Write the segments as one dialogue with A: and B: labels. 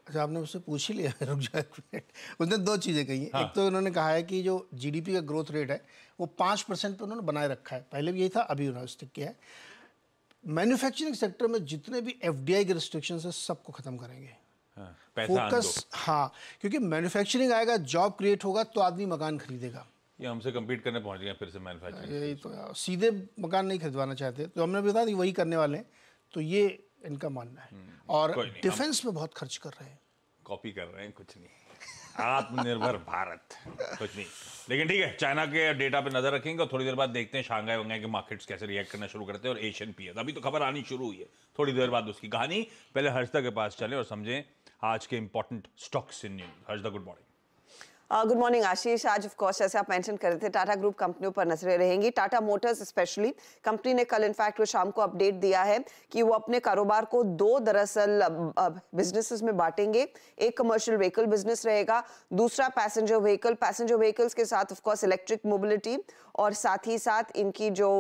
A: अच्छा, आपने मुझसे पूछ ही लिया। रुक जाओ एक मिनट। उसने दो चीज़ें कही हैं।
B: हाँ।
A: एक तो उन्होंने कहा है कि जो जीडीपी का ग्रोथ रेट है वो 5% पे उन्होंने बनाए रखा है। पहले भी यही था, अभी उन्होंने स्टिक किया है। मैन्युफैक्चरिंग सेक्टर में जितने भी एफडीआई के रिस्ट्रिक्शंस है सबको खत्म करेंगे।
B: हाँ, पैसा आन दो।
A: फोकस, हाँ, क्योंकि मैन्युफैक्चरिंग आएगा, जॉब क्रिएट होगा तो आदमी मकान खरीदेगा।
B: ये हमसे कम्पीट करने पहुंच गए फिर से मैन्युफैक्चरिंग।
A: यही तो यार, सीधे मकान नहीं खरीदवाना चाहते, तो हमने बता दी वही करने वाले हैं। तो ये इनका मानना है। और
B: कोई नहीं,
A: डिफेंस में बहुत खर्च कर रहे हैं।
B: कॉपी कर रहे हैं, कुछ नहीं। आत्मनिर्भर भारत, कुछ नहीं। लेकिन ठीक है, चाइना के डेटा पे नजर रखेंगे और थोड़ी देर बाद देखते हैं शांघाई वंघाई के मार्केट्स कैसे रिएक्ट करना शुरू करते हैं और एशियन पीएस। अभी तो खबर आनी शुरू हुई है, थोड़ी देर बाद उसकी कहानी। पहले हर्षदा के पास चले और समझें आज के important stocks in news. Harshada, good morning.
C: Good morning Ashish. आज ऑफ कोर्स जैसे आप मेंशन कर रहे थे, टाटा ग्रुप कंपनियों पर नजरें रहेंगी। टाटा मोटर्स स्पेशली कंपनी ने कल इनफैक्ट शाम को अपडेट दिया है कि वो अपने कारोबार को दो दरअसल बिजनेसेस में बांटेंगे। एक कमर्शियल व्हीकल बिजनेस रहेगा, दूसरा पैसेंजर व्हीकल। पैसेंजर व्हीकल्स के साथ ऑफ कोर्स इलेक्ट्रिक मोबिलिटी और साथ ही साथ इनकी जो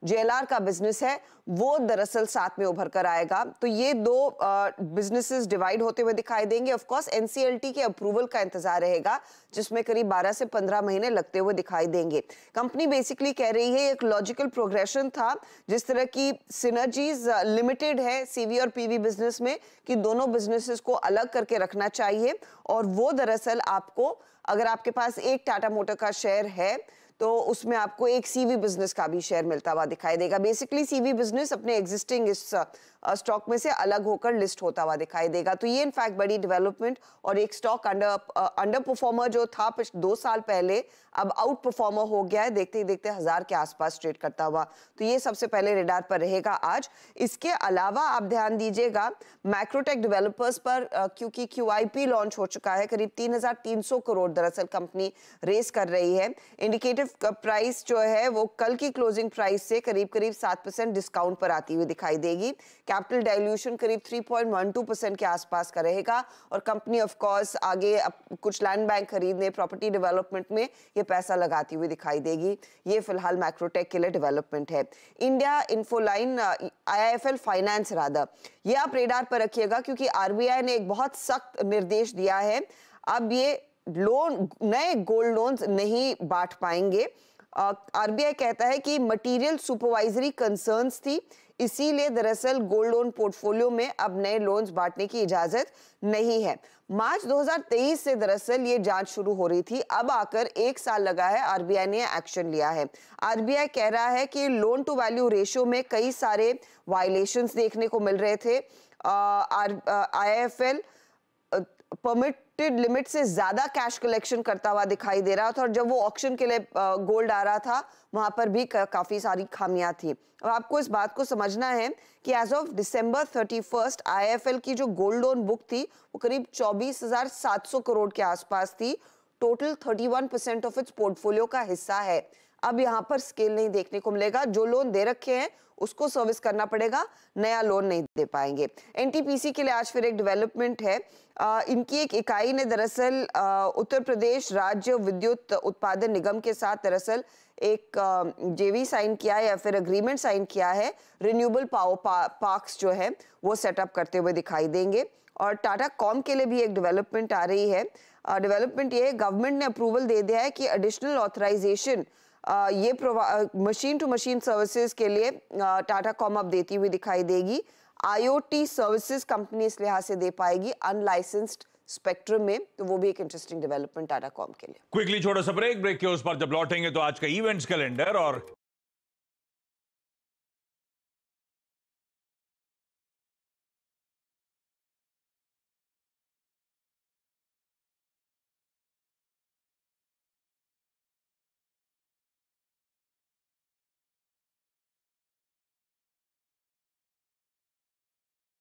C: जेएलआर का बिजनेस है वो दरअसल साथ में उभर कर आएगा। तो ये दो बिजनेसेस डिवाइड होते हुए दिखाई देंगे। ऑफ कोर्स एनसीएलटी के अप्रूवल का इंतजार रहेगा, जिसमें करीब 12 से 15 महीने लगते हुए दिखाई देंगे। कंपनी बेसिकली कह रही है एक लॉजिकल प्रोग्रेशन था, जिस तरह की सिनर्जीज लिमिटेड है सीवी और पीवी बिजनेस में, कि दोनों बिजनेसेस को अलग करके रखना चाहिए। और वो दरअसल आपको, अगर आपके पास एक टाटा मोटर का शेयर है तो उसमें आपको एक सीवी बिजनेस का भी शेयर मिलता हुआ दिखाई देगा। बेसिकली सीवी बिजनेस अपने एग्जिस्टिंग इस स्टॉक में से अलग होकर लिस्ट होता हुआ दिखाई देगा। तो ये इनफैक्ट बड़ी डेवलपमेंट, और एक स्टॉक अंडर परफॉर्मर जो था 2 साल पहले, अब आउट परफॉर्मर हो गया है। देखते ही देखते 1000 के आसपास ट्रेड करता हुआ। तो ये सबसे पहले रेडार पर रहेगा आज। इसके अलावा आप ध्यान दीजिएगा मैक्रोटेक डेवलपर्स पर, क्योंकि QIP लॉन्च हो चुका है। करीब 3300 करोड़ दरअसल कंपनी रेस कर रही है। इंडिकेटिव प्राइस जो है वो कल की क्लोजिंग प्राइस से करीब 7% डिस्काउंट पर आती हुई दिखाई देगी। कैपिटल डाइल्यूशन करीब 3.12% के आसपास का रहेगा। और कंपनी ऑफ कोर्स आगे कुछ लैंड बैंक खरीदने, प्रॉपर्टी डेवलपमेंट में ये पैसा लगाती हुई दिखाई देगी। ये फिलहाल मैक्रोटेक के लिए डेवलपमेंट है। India Infoline IIFL finance rather, ये आप रेडार पर रखिएगा, क्योंकि RBI ने एक बहुत सख्त निर्देश दिया है। अब ये लोन, नए गोल्ड लोन्स नहीं बांट पाएंगे। RBI कहता है कि मटेरियल सुपरवाइजरी कंसर्न्स थी, इसीलिए दरअसल गोल्ड लोन पोर्टफोलियो में अब नए लोन्स बांटने की इजाजत नहीं है। मार्च 2023 से दरअसल ये जांच शुरू हो रही थी, अब आकर 1 साल लगा है, RBI ने एक्शन लिया है। RBI कह रहा है कि लोन टू वैल्यू रेशियो में कई सारे वायलेशंस देखने को मिल रहे थे। IIFL परमिटेड लिमिट से ज्यादा कैश कलेक्शन करता हुआ दिखाई दे रहा था, और जब वो ऑक्शन के लिए गोल्ड आ रहा था वहां पर भी काफी सारी खामियां थी। अब आपको इस बात को समझना है कि एज ऑफ December 31 IIFL की जो गोल्ड लोन बुक थी वो करीब 24,700 करोड़ के आसपास थी। टोटल 31% ऑफ इट्स पोर्टफोलियो का हिस्सा है। अब यहाँ पर स्केल नहीं देखने को मिलेगा। जो लोन दे रखे हैं उसको सर्विस करना पड़ेगा, नया लोन नहीं दे पाएंगे। NTPC के लिए आज फिर एक डेवलपमेंट है। इनकी एक इकाई ने दरअसल उत्तर प्रदेश राज्य विद्युत उत्पादन निगम के साथ दरअसल एक JV साइन किया है, या फिर एग्रीमेंट साइन किया है। रिन्यूएबल पावर पार्क्स जो है वो सेटअप करते हुए दिखाई देंगे। और टाटा कॉम के लिए भी एक डेवलपमेंट आ रही है। डेवलपमेंट ये है, गवर्नमेंट ने अप्रूवल दे दिया है कि एडिशनल ऑथराइजेशन ये मशीन टू मशीन सर्विसेज के लिए टाटा कॉम अब देती हुई दिखाई देगी। IoT सर्विसेज कंपनी इस लिहाज से दे पाएगी अनलाइसेंस्ड स्पेक्ट्रम में। तो वो भी एक इंटरेस्टिंग डेवलपमेंट टाटा कॉम के लिए।
B: क्विकली छोटा सा ब्रेक के उस पर जब लौटेंगे तो आज का इवेंट्स कैलेंडर और